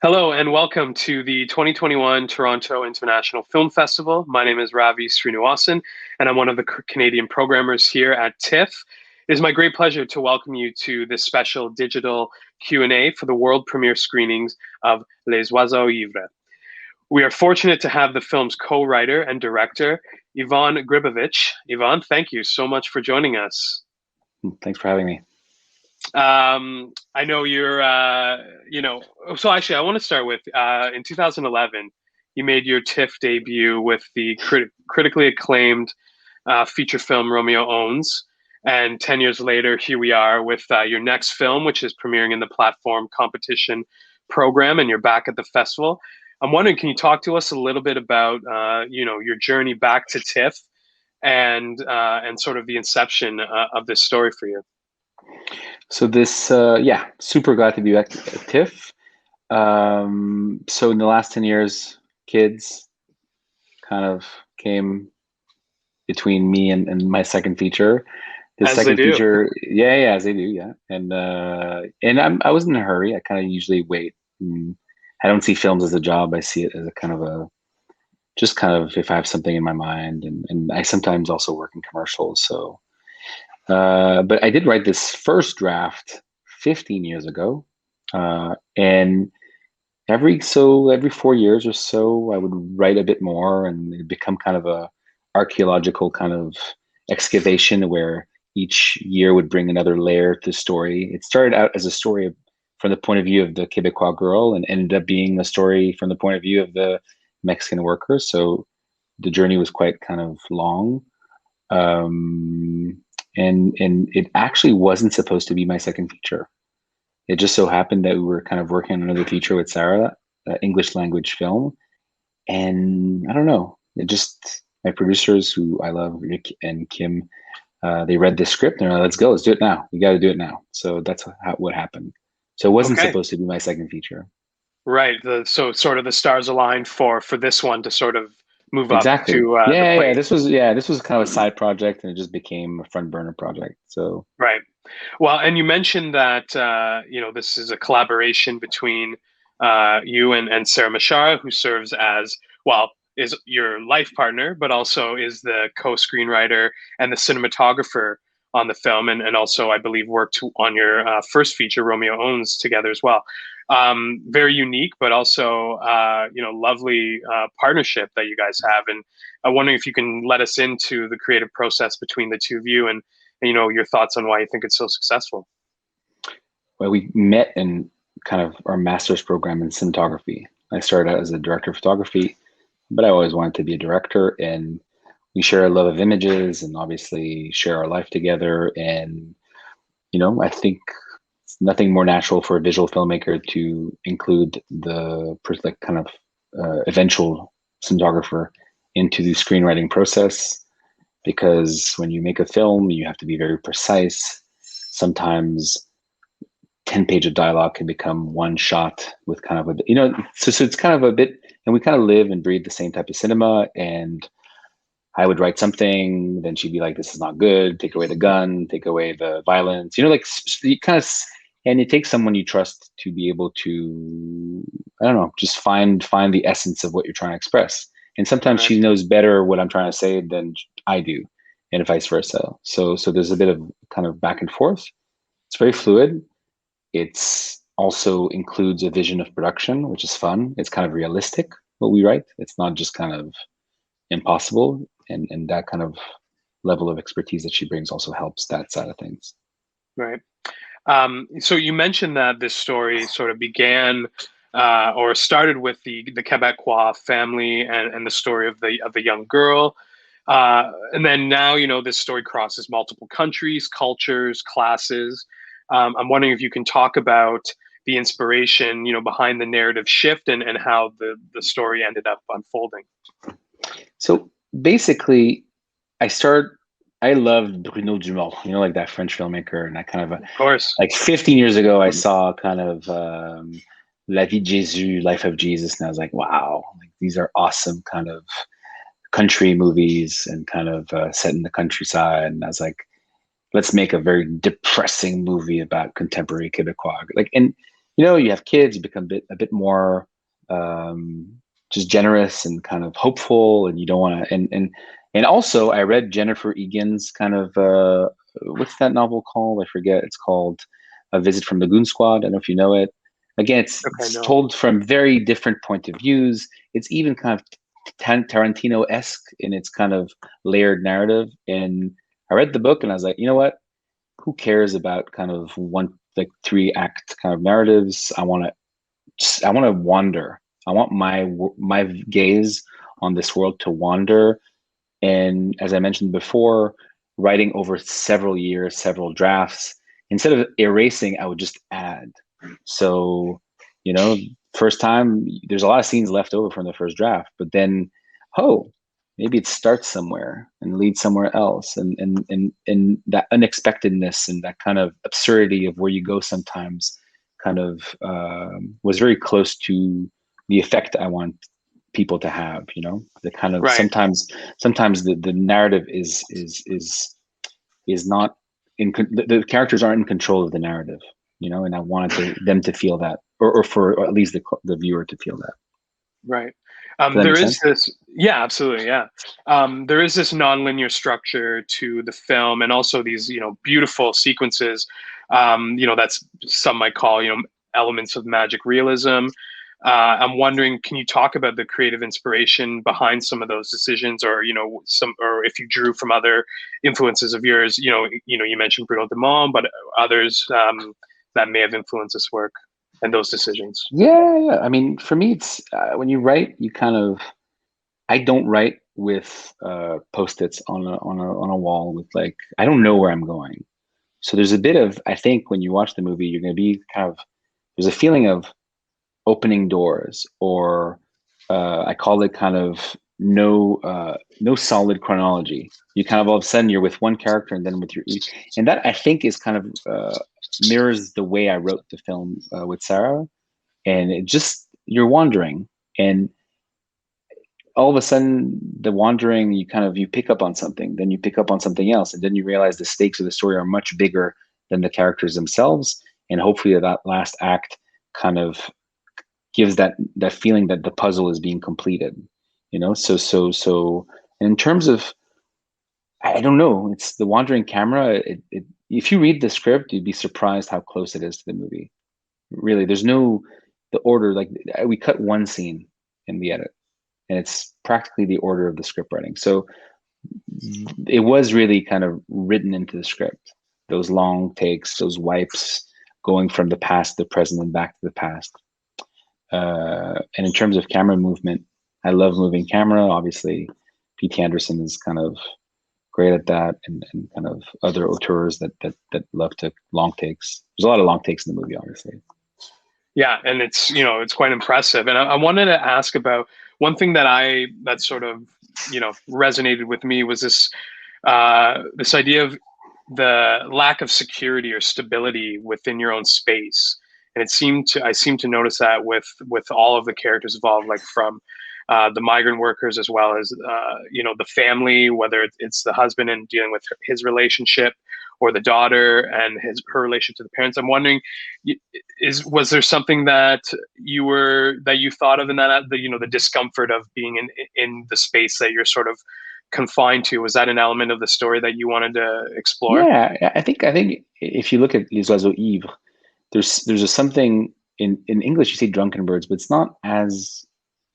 Hello and welcome to the 2021 Toronto International Film Festival. My name is Ravi Srinivasan, and I'm one of the Canadian programmers here at Tiff. It is my great pleasure to welcome you to this special digital Q&A for the world premiere screenings of Les Oiseaux Ivres. We are fortunate to have the film's co-writer and director, Ivan Grbovic. Ivan, thank you so much for joining us. Thanks for having me. I know you're, so actually I want to start with, in 2011, you made your TIFF debut with the critically acclaimed feature film Roméo Onze. And 10 years later, here we are with your next film, which is premiering in the platform competition program, and you're back at the festival. I'm wondering, can you talk to us a little bit about, your journey back to TIFF and sort of the inception of this story for you? So super glad to be back at TIFF. So in the last 10 years, kids kind of came between me and my second feature. The As they second do. feature, as they do, yeah. And I was in a hurry. I kind of usually wait. I don't see films as a job. I see it as a kind of if I have something in my mind, and I sometimes also work in commercials. So. But I did write this first draft 15 years ago, and every 4 years or so, I would write a bit more, and it become kind of a archaeological kind of excavation where each year would bring another layer to the story. It started out as a story from the point of view of the Quebecois girl, and ended up being a story from the point of view of the Mexican worker. So the journey was quite kind of long. And it actually wasn't supposed to be my second feature. It just so happened that we were kind of working on another feature with Sarah, English language film, and I don't know. It just my producers, who I love, Rick and Kim, they read the script and they're like, "Let's go, let's do it now. We got to do it now." So that's what happened. So it wasn't Okay. supposed to be my second feature. Right. So sort of the stars aligned for this one to sort of move up Exactly. to the Yeah. plate. This was kind of a side project, and it just became a front burner project. So Right. Well, and you mentioned that this is a collaboration between you and Sarah Mashara, who serves as is your life partner, but also is the co-screenwriter and the cinematographer on the film, and also I believe worked on your first feature, Roméo Onze, together as well. Very unique, but also lovely partnership that you guys have. And I'm wondering if you can let us into the creative process between the two of you, and your thoughts on why you think it's so successful. well, we met in kind of our master's program in cinematography. I started out as a director of photography, but I always wanted to be a director, and we share a love of images and obviously share our life together. And, I think it's nothing more natural for a visual filmmaker to include the like kind of eventual cinematographer into the screenwriting process, because when you make a film, you have to be very precise. Sometimes 10 page of dialogue can become one shot with kind of so it's kind of a bit, and we kind of live and breathe the same type of cinema. And I would write something, then she'd be like, "This is not good. Take away the gun, take away the violence." You kind of, and it takes someone you trust to be able to, I don't know, just find the essence of what you're trying to express. And sometimes Right. she knows better what I'm trying to say than I do, and vice versa. So there's a bit of kind of back and forth. It's very fluid. It's also includes a vision of production, which is fun. It's kind of realistic what we write. It's not just kind of impossible, and that kind of level of expertise that she brings also helps that side of things. Right. So you mentioned that this story sort of began or started with the Quebecois family and the story of the young girl. And then now, this story crosses multiple countries, cultures, classes. I'm wondering if you can talk about the inspiration, behind the narrative shift and how the story ended up unfolding. So basically, I love Bruno Dumont, like that French filmmaker, and I kind of Of course. like 15 years ago, I saw kind of La Vie de Jésus, Life of Jesus, and I was like, wow, like, these are awesome kind of country movies and kind of set in the countryside. And I was like, let's make a very depressing movie about contemporary Quebecois. Like, and you have kids, you become a bit more just generous and kind of hopeful, and you don't want to. And also, I read Jennifer Egan's kind of what's that novel called? I forget. It's called A Visit from the Goon Squad. I don't know if you know it. Again, Okay, it's no. told from very different point of views. It's even kind of Tarantino-esque in its kind of layered narrative. And I read the book and I was like, you know what? Who cares about kind of one like 3 act kind of narratives? I want to wander. I want my gaze on this world to wander. And as I mentioned before, writing over several years, several drafts, instead of erasing, I would just add. So, you know, first time, there's a lot of scenes left over from the first draft, but then, oh, maybe it starts somewhere and leads somewhere else. And that unexpectedness and that kind of absurdity of where you go sometimes kind of was very close to the effect I want people to have, the kind of Right. sometimes the narrative is not the characters aren't in control of the narrative, and I wanted them to feel that, or at least the viewer to feel that. Right. Does that There make is sense? this, yeah, absolutely, yeah. There is this nonlinear structure to the film, and also these, beautiful sequences. That's some might call, elements of magic realism. I'm wondering, can you talk about the creative inspiration behind some of those decisions, or or if you drew from other influences of yours? You mentioned Bruno Dumont, but others that may have influenced this work and those decisions. Yeah. I mean, for me, it's when you write, you kind of. I don't write with post-its on a wall with like I don't know where I'm going. So there's a bit of I think when you watch the movie, you're going to be kind of there's a feeling of opening doors, or I call it kind of no solid chronology. You kind of all of a sudden you're with one character and then with your and that I think is kind of mirrors the way I wrote the film with Sarah, and it just you're wandering, and all of a sudden the wandering you pick up on something, then you pick up on something else, and then you realize the stakes of the story are much bigger than the characters themselves, and hopefully that last act kind of gives that feeling that the puzzle is being completed, so and in terms of I don't know, it's the wandering camera. If you read the script, you'd be surprised how close it is to the movie. Really, there's no the order. Like we cut one scene in the edit, and it's practically the order of the script writing. So it was really kind of written into the script. Those long takes, those wipes, going from the past to the present and back to the past. And in terms of camera movement, I love moving camera. Obviously, P.T. Anderson is kind of great at that, and kind of other auteurs that love to long takes. There's a lot of long takes in the movie, obviously. Yeah, and it's quite impressive. And I wanted to ask about one thing that sort of resonated with me was this idea of the lack of security or stability within your own space. And I seem to notice that with all of the characters involved, like from the migrant workers as well as the family, whether it's the husband and dealing with his relationship, or the daughter and her relation to the parents. I'm wondering, was there something that you thought of in that, the discomfort of being in the space that you're sort of confined to? Was that an element of the story that you wanted to explore? Yeah, I think if you look at Les Oiseaux Ivres, there's a something in English you say drunken birds, but it's not as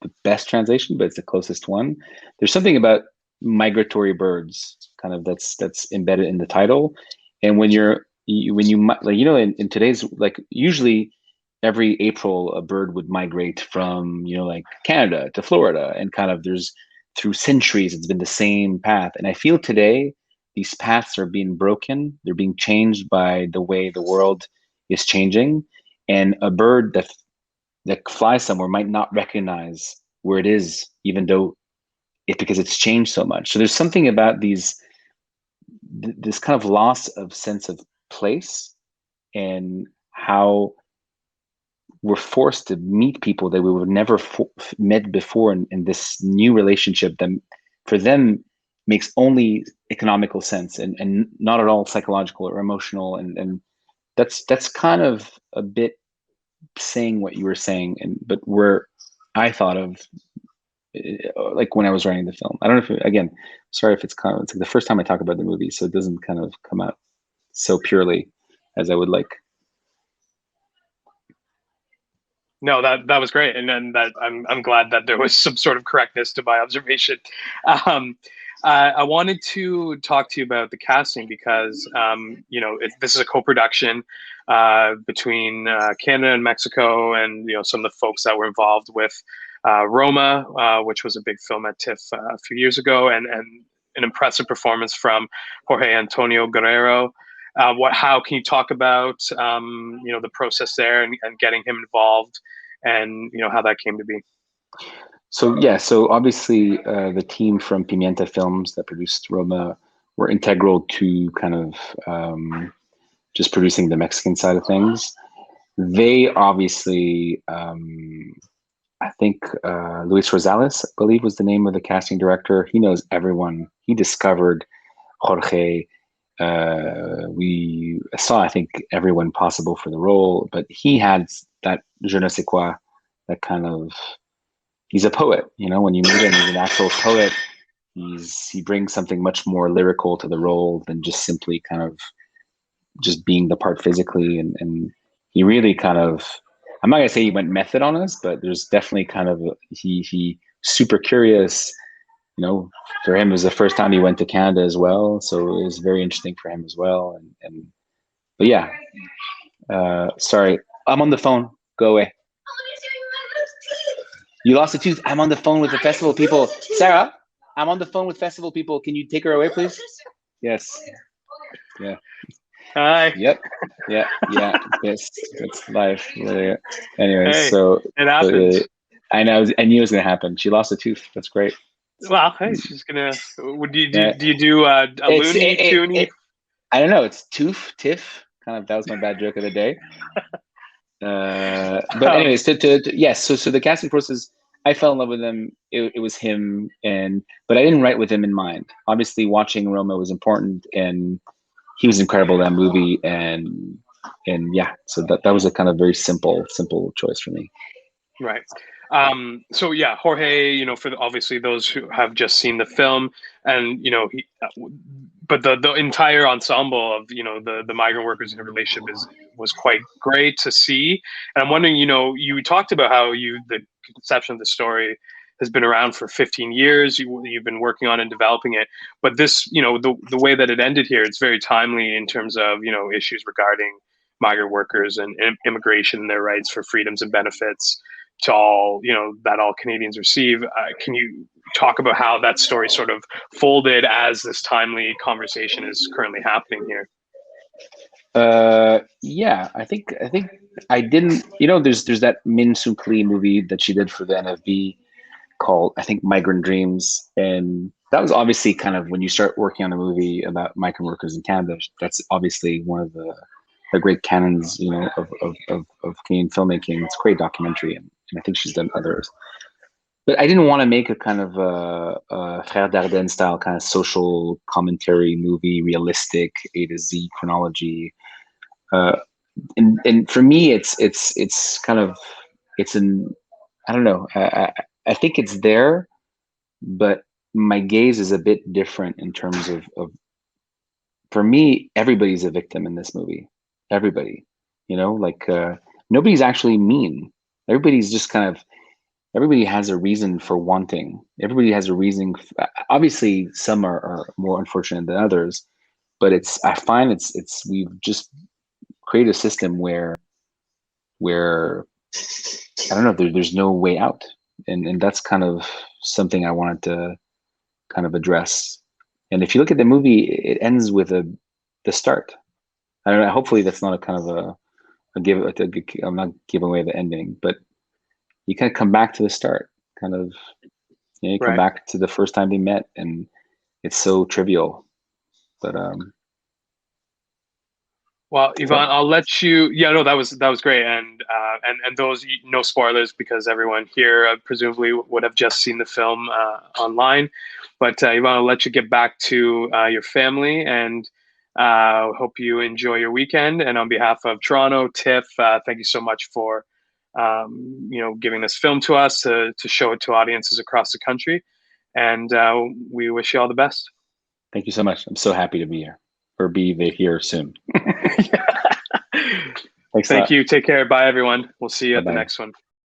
the best translation, but it's the closest one. There's something about migratory birds, kind of that's embedded in the title. And when you like in today's like usually every April a bird would migrate from like Canada to Florida, and kind of there's through centuries it's been the same path. And I feel today these paths are being broken. They're being changed by the way the world is changing, and a bird that flies somewhere might not recognize where it is, even though because it's changed so much. So there's something about this kind of loss of sense of place, and how we're forced to meet people that we would never met before in this new relationship that for them makes only economical sense, and not at all psychological or emotional, and that's kind of a bit saying what you were saying, but where I thought of, like when I was writing the film. I don't know if again, sorry if it's like the first time I talk about the movie, so it doesn't kind of come out so purely as I would like. No, that was great, and then that I'm glad that there was some sort of correctness to my observation. Um, I wanted to talk to you about the casting because this is a co-production between Canada and Mexico, and some of the folks that were involved with Roma, which was a big film at Tiff a few years ago, and an impressive performance from Jorge Antonio Guerrero. How can you talk about the process there and getting him involved, and how that came to be? So yeah, so obviously the team from Pimienta Films that produced Roma were integral to kind of just producing the Mexican side of things. They obviously, I think Luis Rosales, I believe, was the name of the casting director. He knows everyone. He discovered Jorge. We saw, I think, everyone possible for the role, but he had that je ne sais quoi, that kind of. He's a poet, when you meet him, he's an actual poet. He brings something much more lyrical to the role than just simply kind of just being the part physically. And he really kind of, I'm not gonna say he went method on us, but there's definitely kind of, he super curious, for him it was the first time he went to Canada as well. So it was very interesting for him as well. But yeah, sorry, I'm on the phone, go away. You lost a tooth. I'm on the phone with the festival people. Sarah, I'm on the phone with festival people. Can you take her away, please? Yes. Yeah. Hi. Yep. Yeah. Yes. It's life. Yeah. Anyways, Hey, so it happens. I know. I knew it was gonna happen. She lost a tooth. That's great. Well, hey, she's gonna. Would you Yeah. do you do a Looney Toony? I don't know. It's Tiff. Kind of. That was my bad joke of the day. But anyways, yes. So the casting process, I fell in love with him. It was him, but I didn't write with him in mind. Obviously, watching Roma was important, and he was incredible in that movie. And yeah, so that was a kind of very simple choice for me. Right. So yeah, Jorge, for obviously those who have just seen the film, and but the entire ensemble of the migrant workers in a relationship was quite great to see. And I'm wondering, you talked about how the conception of the story has been around for 15 years. You've been working on and developing it, but this, the way that it ended here, it's very timely in terms of issues regarding migrant workers and immigration and their rights for freedoms and benefits to all that all Canadians receive. Can you talk about how that story sort of folded as this timely conversation is currently happening here? Yeah, I think I didn't. There's that Min Soo Klee movie that she did for the NFB called, I think, Migrant Dreams, and that was obviously kind of when you start working on a movie about migrant workers in Canada. That's obviously one of the great canons, of Canadian filmmaking. It's a great documentary, and I think she's done others. But I didn't want to make a kind of a Frère Dardenne style kind of social commentary movie, realistic A to Z chronology. And for me, it's kind of I don't know. I think it's there, but my gaze is a bit different in terms of for me, everybody's a victim in this movie. Everybody, nobody's actually mean. Everybody's just kind of, everybody has a reason for wanting. Everybody has a reason. Obviously, some are more unfortunate than others, but I find we've just created a system where I don't know, there's no way out. And that's kind of something I wanted to kind of address. And if you look at the movie, it ends with the start. I don't know. Hopefully, that's not a kind of I'm not giving away the ending, but you kind of come back to the start. Kind of, you come back to the first time they met, and it's so trivial. But well, Ivan, I'll let you. Yeah, no, that was great, and those, no spoilers because everyone here presumably would have just seen the film online. But Ivan, I'll let you get back to your family, and hope you enjoy your weekend. And on behalf of Toronto, Tiff, thank you so much for giving this film to us to show it to audiences across the country. And we wish you all the best. Thank you so much. I'm so happy to be here, or be here soon. Thank you. Take care. Bye, everyone. We'll see you at the next one.